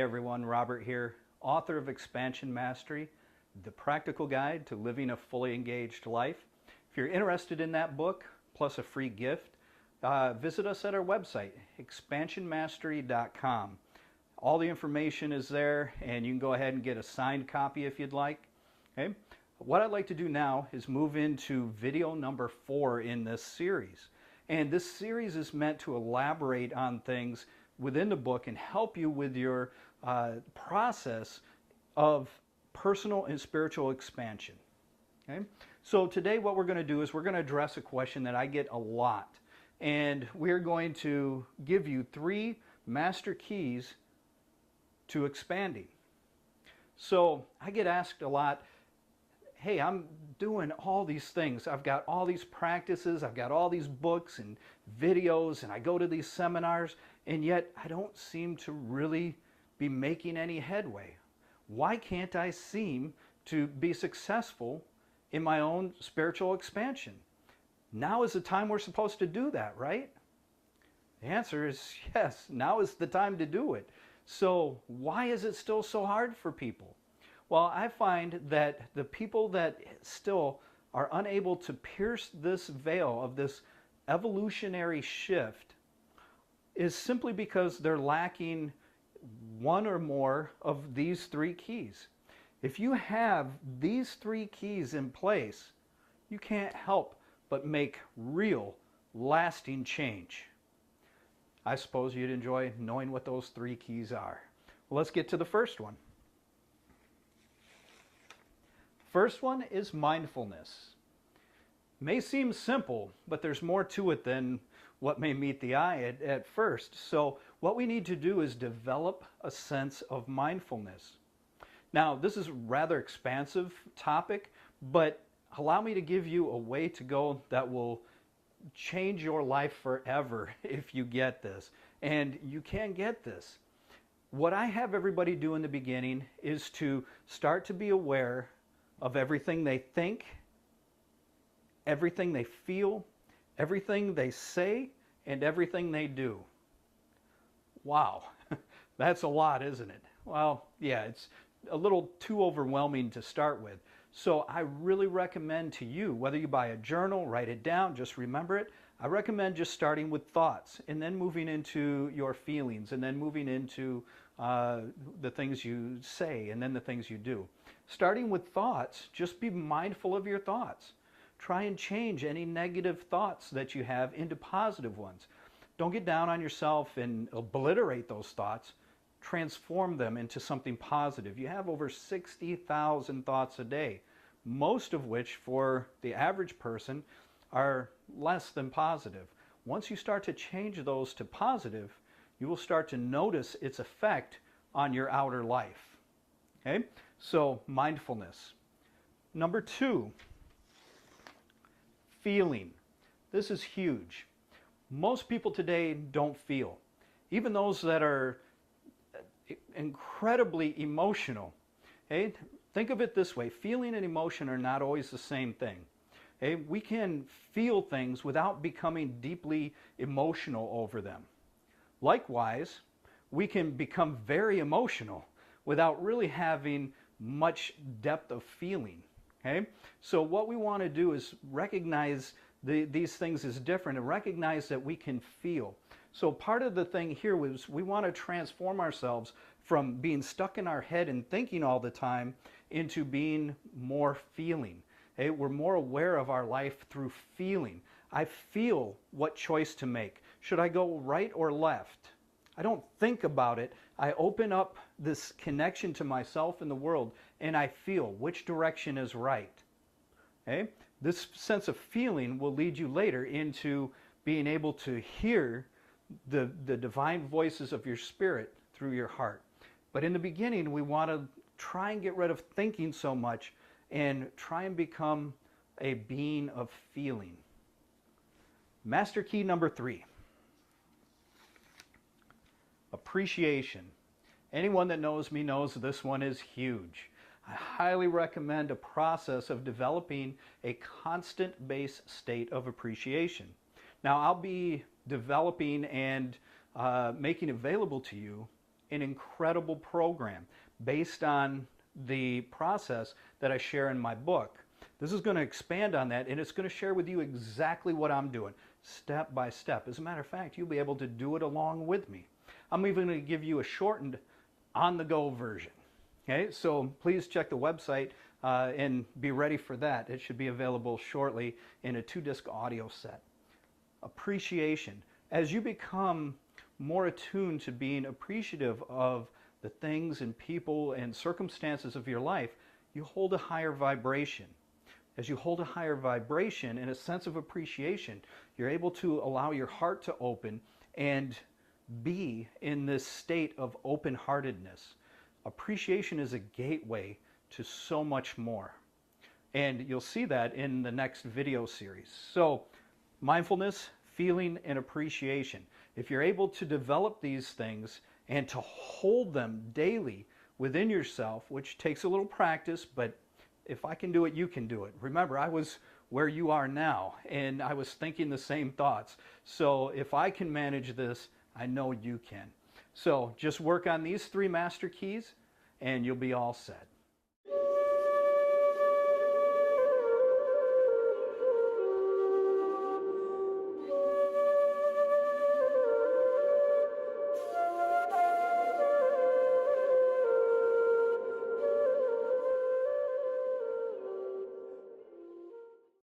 everyone, Robert here, author of Expansion Mastery, the practical guide to living a fully engaged life. If you're interested in that book, plus a free gift, visit us at our website, expansionmastery.com. All the information is there, and you can go ahead and get a signed copy if you'd like. Okay? What I'd like to do now is move into video number 4 in this series. And this series is meant to elaborate on things within the book and help you with your process of personal and spiritual expansion. Okay? So today what we're going to do is we're going to address a question that I get a lot. And we're going to give you 3 master keys to expanding. So I get asked a lot, hey, I'm doing all these things. I've got all these practices, I've got all these books and videos, and I go to these seminars, and yet I don't seem to really be making any headway. Why can't I seem to be successful in my own spiritual expansion? Now is the time we're supposed to do that, right? The answer is yes, now is the time to do it. So why is it still so hard for people? Well, I find that the people that still are unable to pierce this veil of this evolutionary shift is simply because they're lacking one or more of these 3 keys. If you have these 3 keys in place, you can't help but make real, lasting change. I suppose you'd enjoy knowing what those 3 keys are. Well, let's get to the first one. First one is mindfulness. May seem simple, but there's more to it than what may meet the eye at first. So what we need to do is develop a sense of mindfulness. Now, this is a rather expansive topic, but allow me to give you a way to go that will change your life forever if you get this. And you can get this. What I have everybody do in the beginning is to start to be aware of everything they think, everything they feel, everything they say, and everything they do. Wow, that's a lot, isn't it? Well, yeah, it's a little too overwhelming to start with. So I really recommend to you, whether you buy a journal, write it down, just remember it. I recommend just starting with thoughts and then moving into your feelings and then moving into the things you say and then the things you do. Starting with thoughts, just be mindful of your thoughts. Try and change any negative thoughts that you have into positive ones. Don't get down on yourself and obliterate those thoughts. Transform them into something positive. You have over 60,000 thoughts a day, most of which for the average person are less than positive. Once you start to change those to positive, you will start to notice its effect on your outer life. Okay? So, mindfulness. Number 2, feeling. This is huge. Most people today don't feel. Even those that are incredibly emotional. Okay? Think of it this way. Feeling and emotion are not always the same thing. Okay? We can feel things without becoming deeply emotional over them. Likewise, we can become very emotional without really having much depth of feeling. Okay? So what we want to do is recognize these things as different and recognize that we can feel. So part of the thing here was we want to transform ourselves from being stuck in our head and thinking all the time into being more feeling. Okay? We're more aware of our life through feeling. I feel what choice to make. Should I go right or left? I don't think about it. I open up this connection to myself and the world, and I feel which direction is right. Okay? This sense of feeling will lead you later into being able to hear the divine voices of your spirit through your heart. But in the beginning, we want to try and get rid of thinking so much and try and become a being of feeling. Master key number 3. Appreciation. Anyone that knows me knows this one is huge. I highly recommend a process of developing a constant base state of appreciation. Now, I'll be developing and making available to you an incredible program based on the process that I share in my book. This is going to expand on that, and it's going to share with you exactly what I'm doing, step by step. As a matter of fact, you'll be able to do it along with me. I'm even going to give you a shortened on-the-go version. Okay, so please check the website and be ready for that. It should be available shortly in a 2-disc audio set. Appreciation. As you become more attuned to being appreciative of the things and people and circumstances of your life, you hold a higher vibration. As you hold a higher vibration and a sense of appreciation, you're able to allow your heart to open and be in this state of open-heartedness. Appreciation is a gateway to so much more. And you'll see that in the next video series. So, mindfulness, feeling, and appreciation. If you're able to develop these things and to hold them daily within yourself, which takes a little practice, but if I can do it, you can do it. Remember, I was where you are now, and I was thinking the same thoughts. So if I can manage this, I know you can. So just work on these 3 master keys, and you'll be all set.